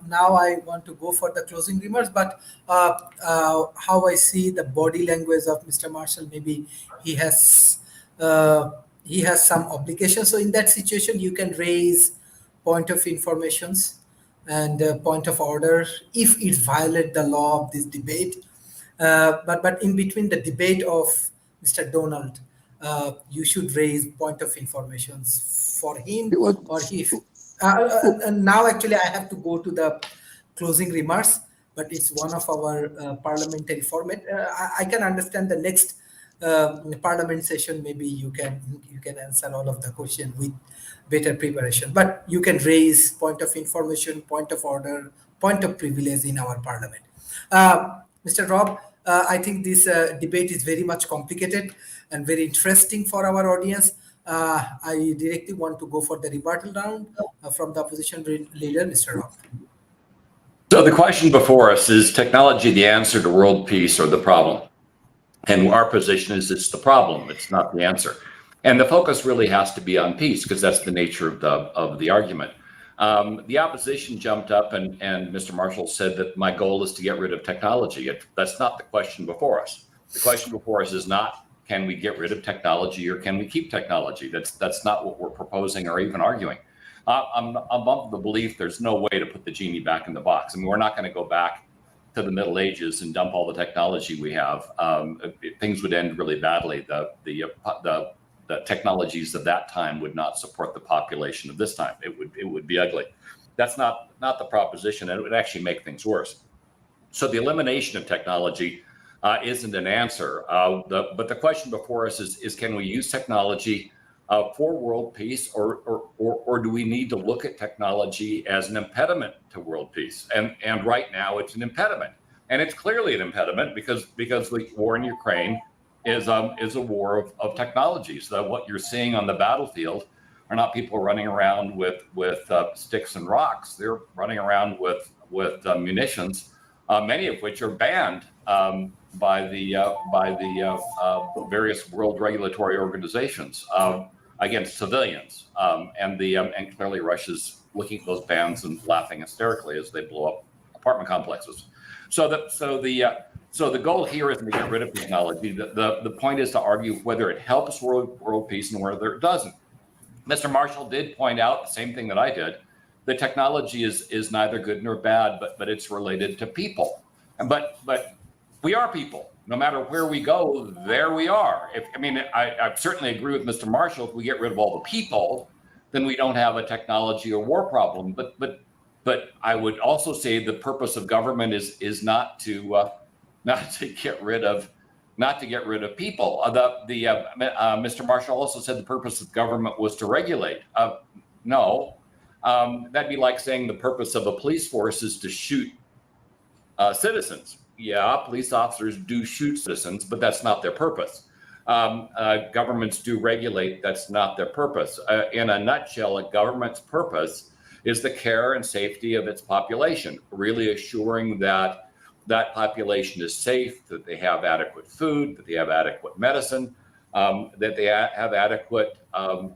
Now I want to go for the closing remarks, but how I see the body language of Mr. Marshall, maybe he has some obligation. So in that situation, you can raise point of informations and point of order if it violates the law of this debate. But in between the debate of Mr. Donald, you should raise point of informations for him or he. And now actually I have to go to the closing remarks, but it's one of our parliamentary format. I can understand the next parliament session. Maybe you can answer all of the question with better preparation. But you can raise point of information, point of order, point of privilege in our parliament. Mr. Rob, I think this debate is very much complicated and very interesting for our audience. I directly want to go for the rebuttal round from the opposition leader, Mr. Rob. So the question before us is technology the answer to world peace or the problem? And our position is it's the problem, it's not the answer. And the focus really has to be on peace because that's the nature of the argument. The opposition jumped up and Mr. Marshall said that my goal is to get rid of technology. That's not the question before us. The question before us is not, can we get rid of technology or can we keep technology? That's not what we're proposing or even arguing. I'm of the belief there's no way to put the genie back in the box. I mean, we're not going to go back to the Middle Ages and dump all the technology we have. Things would end really badly. The technologies of that time would not support the population of this time. It would be ugly. That's not the proposition, and it would actually make things worse. So the elimination of technology isn't an answer. But the question before us is can we use technology for world peace, or do we need to look at technology as an impediment to world peace? And right now it's an impediment, and it's clearly an impediment because the war in Ukraine is a war of technologies. So what you're seeing on the battlefield are not people running around with sticks and rocks. They're running around with munitions, many of which are banned by the various world regulatory organizations against civilians. And clearly Russia's looking at those bans and laughing hysterically as they blow up apartment complexes. So the goal here isn't to get rid of technology. The point is to argue whether it helps world peace and whether it doesn't. Mr. Marshall did point out the same thing that I did. The technology is neither good nor bad, but it's related to people. But we are people. No matter where we go, there we are. I certainly agree with Mr. Marshall. If we get rid of all the people, then we don't have a technology or war problem. But I would also say the purpose of government is not to get rid of people. Mr. Marshall also said the purpose of government was to regulate. No, that'd be like saying the purpose of a police force is to shoot citizens. Yeah, police officers do shoot citizens, but that's not their purpose. Governments do regulate. That's not their purpose. In a nutshell, a government's purpose is the care and safety of its population, really assuring that that population is safe, that they have adequate food, that they have adequate medicine, that they have adequate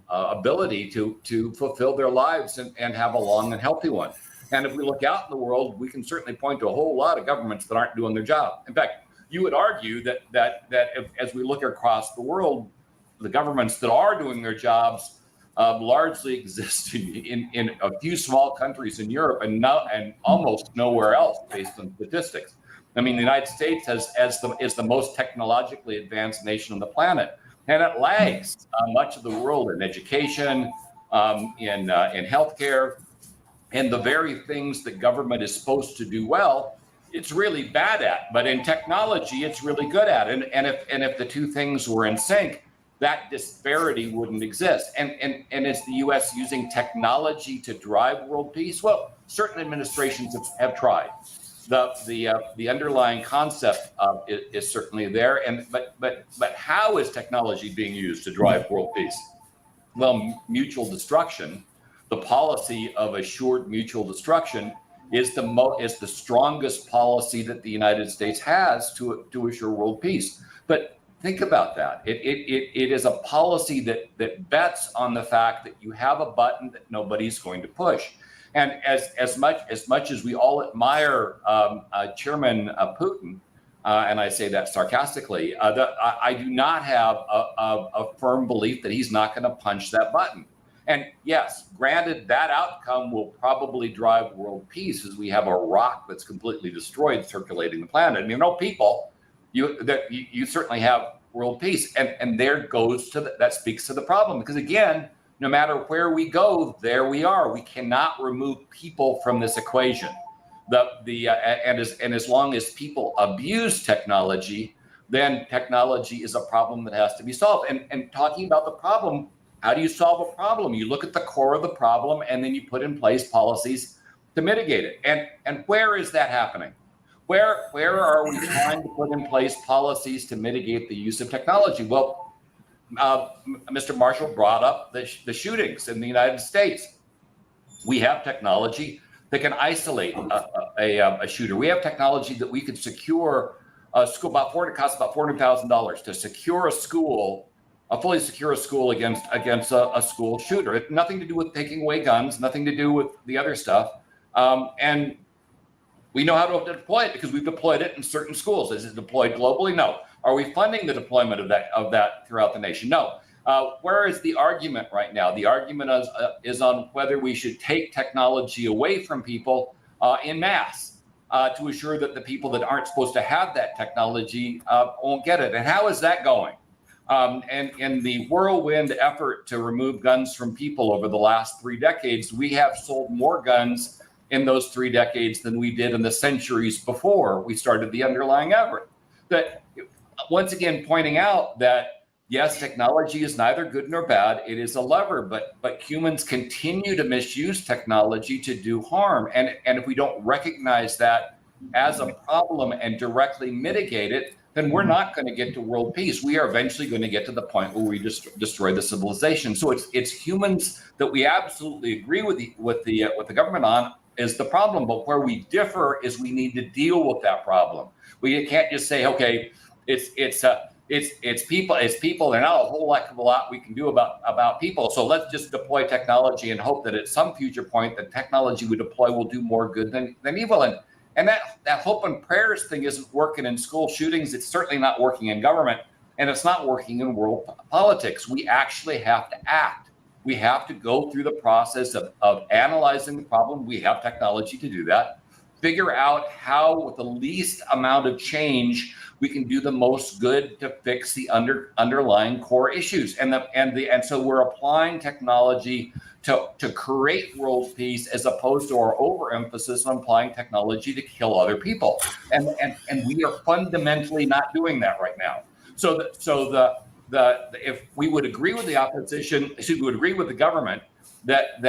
ability to fulfill their lives and have a long and healthy one. And if we look out in the world, we can certainly point to a whole lot of governments that aren't doing their job. In fact, you would argue that as we look across the world, the governments that are doing their jobs largely exist in a few small countries in Europe and almost nowhere else based on statistics. I mean, the United States is the most technologically advanced nation on the planet, and it lags much of the world in education, in healthcare, and the very things that government is supposed to do well, it's really bad at. But in technology, it's really good at. And if the two things were in sync, that disparity wouldn't exist. And is the U.S. using technology to drive world peace? Well, certain administrations have tried. The underlying concept is certainly there. But how is technology being used to drive world peace? Well, mutual destruction. The policy of assured mutual destruction is the strongest policy that the United States has to assure world peace. But think about that. It is a policy that bets on the fact that you have a button that nobody's going to push. And as much as we all admire Chairman Putin, and I say that sarcastically, I do not have a firm belief that he's not going to punch that button. And yes, granted, that outcome will probably drive world peace as we have a rock that's completely destroyed circulating the planet. I mean, no people, you certainly have world peace. And there goes that speaks to the problem. Because again, no matter where we go, there we are. We cannot remove people from this equation. And as long as people abuse technology, then technology is a problem that has to be solved. And talking about the problem, how do you solve a problem? You look at the core of the problem and then you put in place policies to mitigate it. And where is that happening? Where are we trying to put in place policies to mitigate the use of technology? Well, Mr. Marshall brought up the shootings in the United States. We have technology that can isolate a shooter. We have technology that we could secure a school. It costs about $400,000 to secure a school, fully secure a school against a school shooter. It's nothing to do with taking away guns, nothing to do with the other stuff, and we know how to deploy it because we've deployed it in certain schools. Is it deployed globally? No. Are we funding the deployment of that throughout the nation? No. Where is the argument right now? The argument is on whether we should take technology away from people in mass to assure that the people that aren't supposed to have that technology won't get it. And how is that going? And in the whirlwind effort to remove guns from people over the last 3 decades, we have sold more guns in those 3 decades than we did in the centuries before we started the underlying effort. That, once again, pointing out that yes, technology is neither good nor bad. It is a lever, but humans continue to misuse technology to do harm. And if we don't recognize that as a problem and directly mitigate it, then we're not going to get to world peace. We are eventually going to get to the point where we destroy the civilization. So it's humans that we absolutely agree with the government on is the problem. But where we differ is we need to deal with that problem. We can't just say, okay, it's people. There's not a whole heck of a lot we can do about people. So let's just deploy technology and hope that at some future point the technology we deploy will do more good than evil. And that hope and prayers thing isn't working in school shootings. It's certainly not working in government, and it's not working in world politics. We actually have to act. We have to go through the process of analyzing the problem. We have technology to do that. Figure out how, with the least amount of change, we can do the most good to fix the underlying core issues. And so we're applying technology to create world peace as opposed to our overemphasis on applying technology to kill other people. And we are fundamentally not doing that right now. So if we would agree with the opposition, we would agree with the government that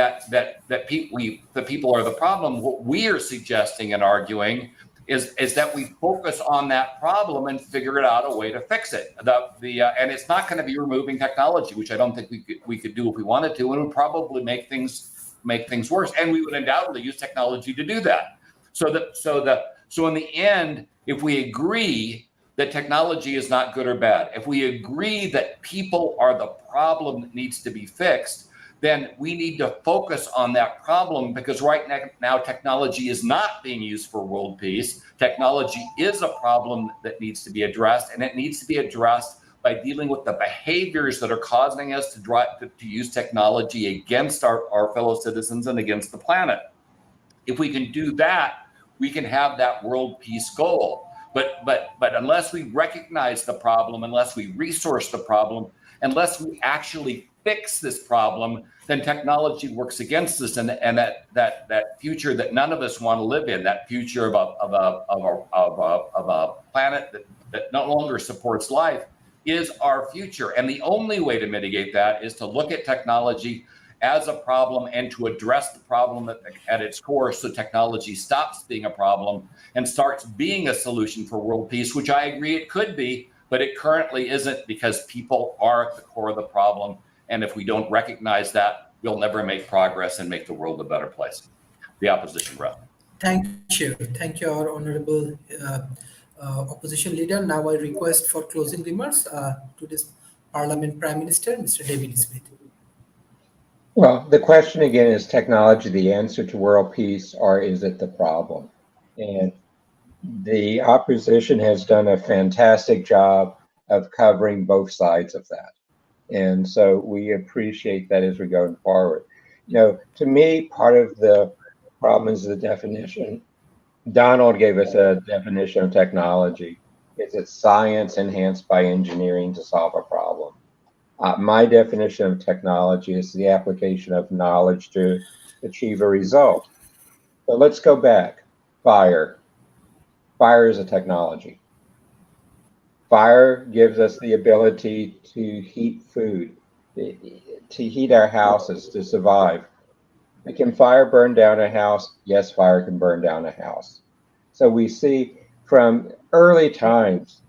people are the problem. What we are suggesting and arguing is that we focus on that problem and figure it out a way to fix it. And it's not going to be removing technology, which I don't think we could do if we wanted to, and would probably make things worse. And we would undoubtedly use technology to do that. So in the end, if we agree that technology is not good or bad, if we agree that people are the problem that needs to be fixed, then we need to focus on that problem, because right now technology is not being used for world peace. Technology is a problem that needs to be addressed, and it needs to be addressed by dealing with the behaviors that are causing us to use technology against our fellow citizens and against the planet. If we can do that, we can have that world peace goal. But unless we recognize the problem, unless we resource the problem, unless we actually fix this problem, then technology works against us, and that future that none of us want to live in, that future of a planet that no longer supports life, is our future. And the only way to mitigate that is to look at technology as a problem and to address the problem at its core, so technology stops being a problem and starts being a solution for world peace, which I agree it could be, but it currently isn't, because people are at the core of the problem. And if we don't recognize that, we'll never make progress and make the world a better place. The opposition rep. Thank you, our honorable opposition leader. Now I request for closing remarks to this Parliament Prime Minister, Mr. David Smith. Well, the question again, is technology the answer to world peace, or is it the problem? And the opposition has done a fantastic job of covering both sides of that. And so we appreciate that as we're going forward. To me, part of the problem is the definition. Donald gave us a definition of technology. It's science enhanced by engineering to solve a problem. My definition of technology is the application of knowledge to achieve a result. But let's go back. Fire. Fire is a technology. Fire gives us the ability to heat food, to heat our houses, to survive. Can fire burn down a house? Yes, fire can burn down a house. So we see from early times,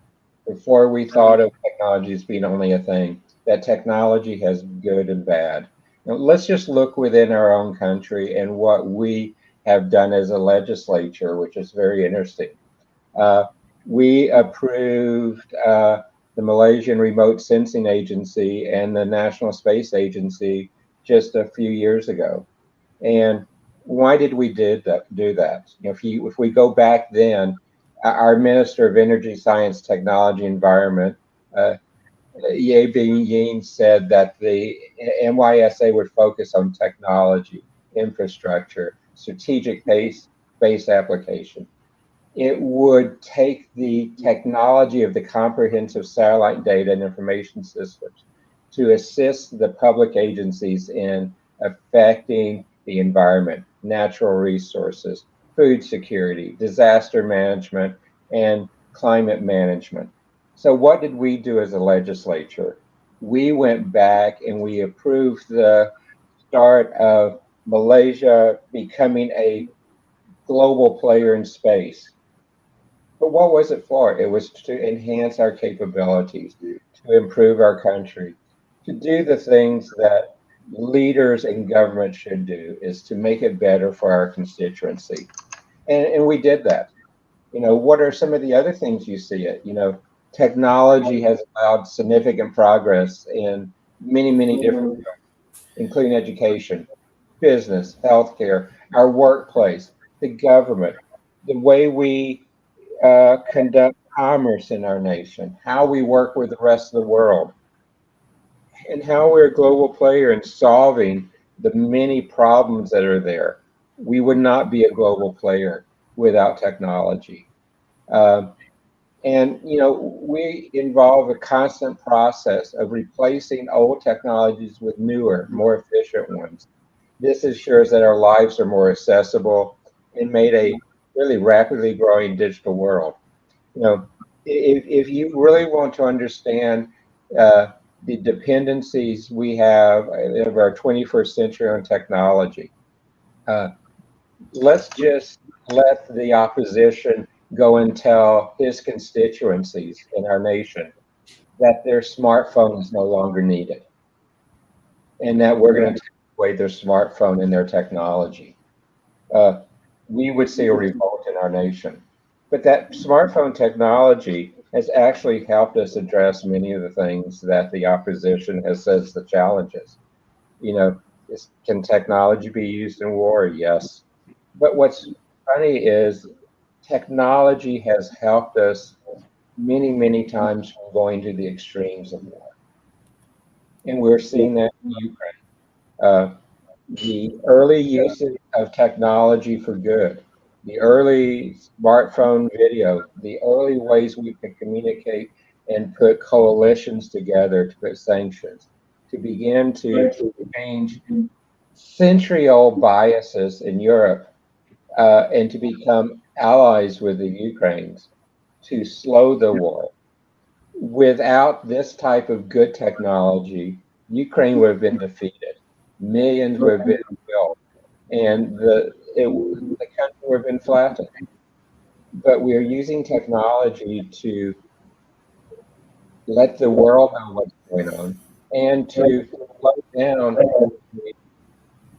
before we thought of technology as being only a thing, that technology has good and bad. Now, let's just look within our own country and what we have done as a legislature, which is very interesting. We approved the Malaysian Remote Sensing Agency and the National Space Agency just a few years ago. And why did we do that? If we go back then, our Minister of Energy, Science, Technology, Environment, Ye Bing said that the NYSA would focus on technology, infrastructure, strategic space application. It would take the technology of the comprehensive satellite data and information systems to assist the public agencies in affecting the environment, natural resources, food security, disaster management, and climate management. So what did we do as a legislature? We went back and we approved the start of Malaysia becoming a global player in space. But what was it for? It was to enhance our capabilities, to improve our country, to do the things that leaders in government should do, is to make it better for our constituency. And we did that. What are some of the other things you see it? Technology has allowed significant progress in many, many different fields, including education, business, healthcare, our workplace, the government, the way we conduct commerce in our nation, how we work with the rest of the world, and how we're a global player in solving the many problems that are there. We would not be a global player without technology. And we involve a constant process of replacing old technologies with newer, more efficient ones. This ensures that our lives are more accessible and made a really rapidly growing digital world. If you really want to understand the dependencies we have of our 21st century on technology, let's just let the opposition go and tell his constituencies in our nation that their smartphone is no longer needed and that we're going to take away their smartphone and their technology. We would see a revolt in our nation. But that smartphone technology has actually helped us address many of the things that the opposition has said as the challenges. Can technology be used in war? Yes. But what's funny is technology has helped us many, many times from going to the extremes of war. And we're seeing that in Ukraine. The early usage of technology for good, the early smartphone video, the early ways we can communicate and put coalitions together to put sanctions, to begin to change century-old biases in Europe and to become allies with the Ukrainians to slow the war. Without this type of good technology, Ukraine would have been defeated. Millions would have been killed, and the country would have been flattened. But we're using technology to let the world know what's going on and to slow down the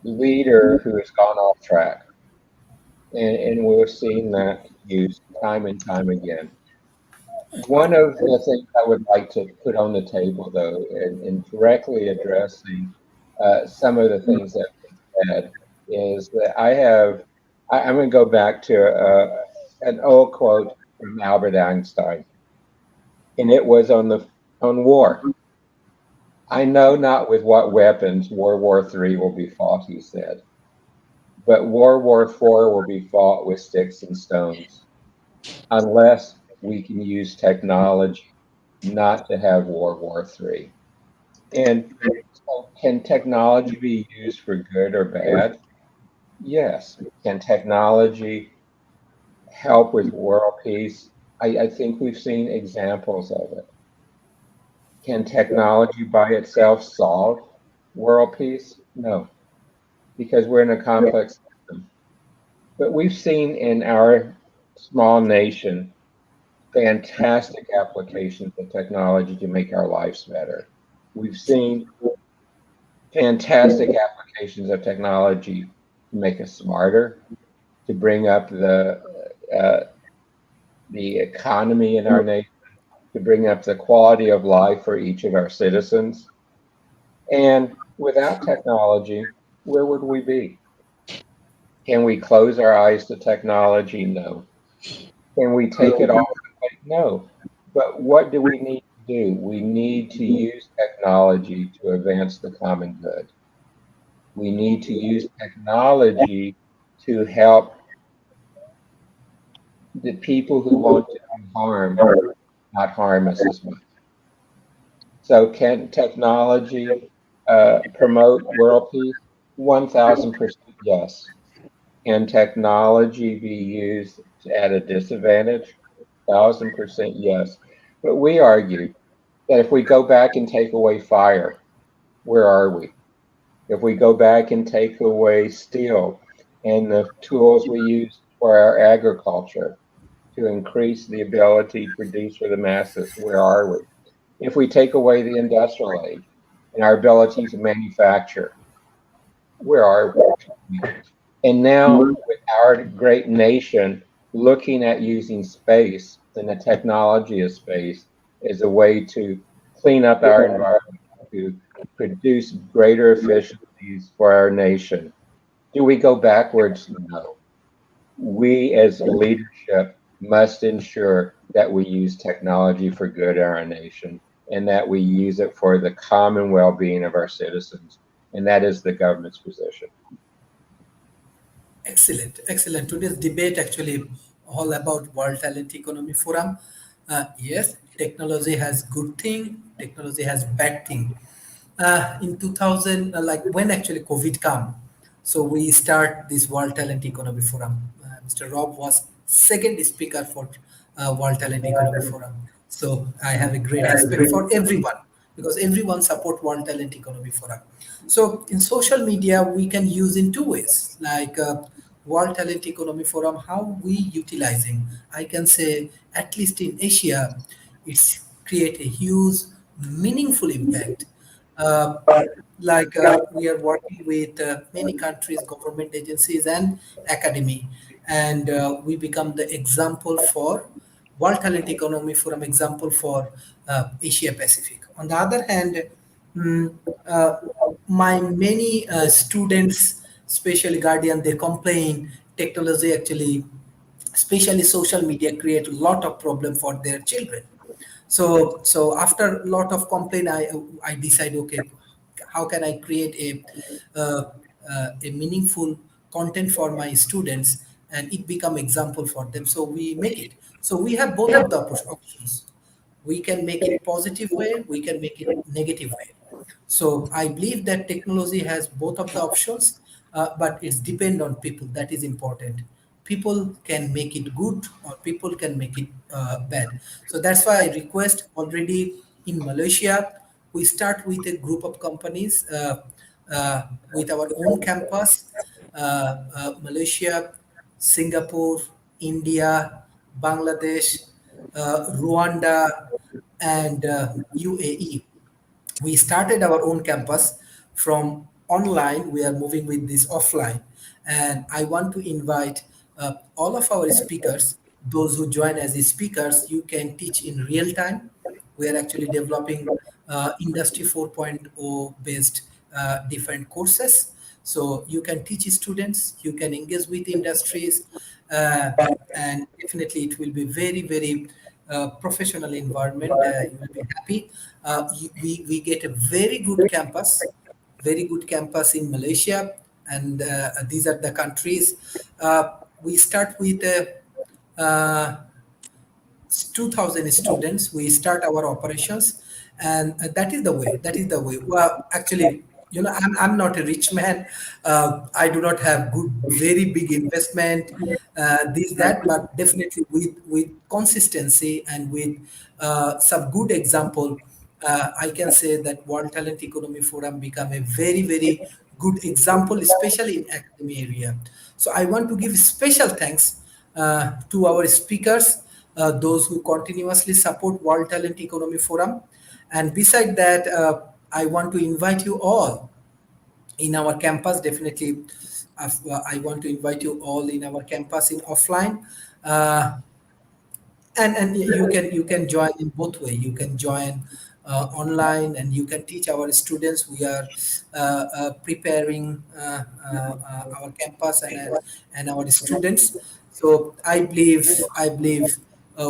leader who has gone off track. And we're seeing that used time and time again. One of the things I would like to put on the table, though, in directly addressing some of the things that we said, is that I'm going to go back to an old quote from Albert Einstein, and it was on war. I know not with what weapons World War III will be fought, he said, but World War IV will be fought with sticks and stones, unless we can use technology not to have World War III. And so can technology be used for good or bad? Yes. Can technology help with world peace? I think we've seen examples of it. Can technology by itself solve world peace? No, because we're in a complex system. But we've seen in our small nation fantastic applications of technology to make our lives better. We've seen fantastic applications of technology to make us smarter, to bring up the economy in our nation, to bring up the quality of life for each of our citizens. And without technology, where would we be? Can we close our eyes to technology? No. Can we take it off? No. But what do we need to do? We need to use technology to advance the common good. We need to use technology to help the people who want to do harm not harm us as much. So can technology promote world peace? 1000% yes. Can technology be used at a disadvantage? 1000% yes. But we argue that if we go back and take away fire, where are we? If we go back and take away steel and the tools we use for our agriculture to increase the ability to produce for the masses, where are we? If we take away the industrial age and our ability to manufacture, where are we? And now, with our great nation looking at using space and the technology of space as a way to clean up our environment, to produce greater efficiencies for our nation, do we go backwards? No. We as leadership must ensure that we use technology for good in our nation and that we use it for the common well-being of our citizens. And that is the government's position. Excellent, excellent. Today's debate actually all about World Talent Economy Forum. Yes, technology has good thing, technology has bad thing. In 2000, like when actually COVID come, so we start this World Talent Economy Forum. Mr. Rob was second speaker for World Talent Economy Forum. So I have a great respect for everyone because everyone support World Talent Economy Forum. So in social media, we can use in two ways, like World Talent Economy Forum, how we utilizing. I can say at least in Asia, it's create a huge, meaningful impact. Uh, we are working with many countries, government agencies, and academy, and we become the example for World Talent Economy Forum example for Asia Pacific. On the other hand, mm, uh, my many students, especially guardian, they complain technology actually, especially social media, create a lot of problem for their children. So after a lot of complaint, I decide, okay, how can I create a meaningful content for my students and it become example for them. So we make it. So we have both of the options. We can make it positive way, we can make it negative way. So I believe that technology has both of the options, but it's depend on people. That is important. People can make it good or people can make it bad. So that's why I request already in Malaysia, we start with a group of companies with our own campus, Malaysia, Singapore, India, Bangladesh, Rwanda, and UAE. We started our own campus from online. We are moving with this offline. And I want to invite all of our speakers, those who join as the speakers, you can teach in real time. We are actually developing Industry 4.0 based different courses. So you can teach students, you can engage with industries, uh, and definitely it will be very, very professional environment. You will be happy. We get a very good campus in Malaysia, and these are the countries. We start with 2,000 students. We start our operations, and that is the way. Well, actually, I'm not a rich man. I do not have good very big investment, this that, but definitely with consistency and with some good example, I can say that World Talent Economy Forum become a very, very good example, especially in academy area. So I want to give special thanks to our speakers, those who continuously support World Talent Economy Forum. And beside that, I want to invite you all in our campus. Definitely, I want to invite you all in our campus in offline. Uh, and you can join in both way. You can join online, and you can teach our students. We are preparing our campus and our students. So I believe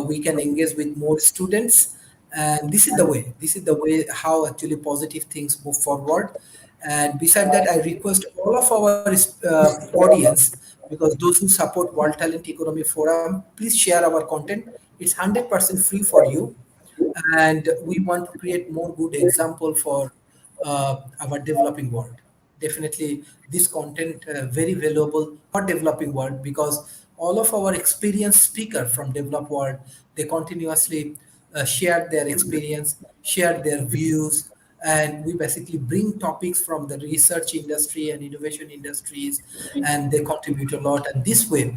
we can engage with more students, and this is the way how actually positive things move forward. And beside that, I request all of our audience, because those who support World Talent Economy Forum, please share our content. It's 100% free for you, and we want to create more good example for our developing world. Definitely, this content very valuable for developing world, because all of our experienced speaker from developed world, they continuously share their experience, share their views, and we basically bring topics from the research industry and innovation industries, and they contribute a lot. And this way,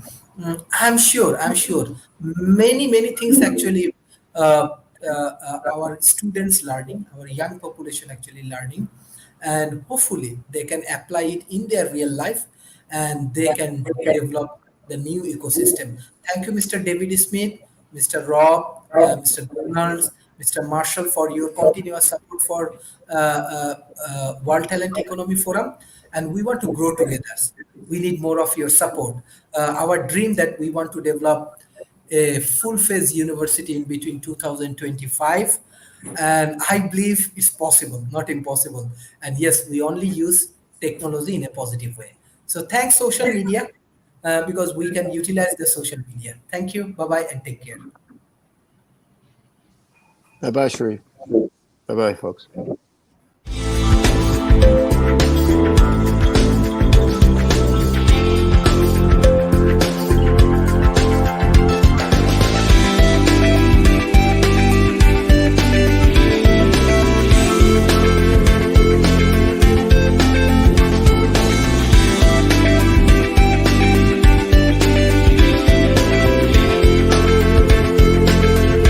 I'm sure many things actually our students learning, our young population actually learning, and hopefully they can apply it in their real life, and they can develop the new ecosystem. Thank you, Mr. David Smith, Mr. Rob, Mr. Donalds, Mr. Marshall, for your continuous support for World Talent Economy Forum. And we want to grow together. We need more of your support. Our dream that we want to develop a full phase university in between 2025, and I believe it's possible, not impossible. And yes, we only use technology in a positive way. So thanks social media, because we can utilize the social media. Thank you, bye bye, and take care. Bye bye, Sharif. Bye bye, folks.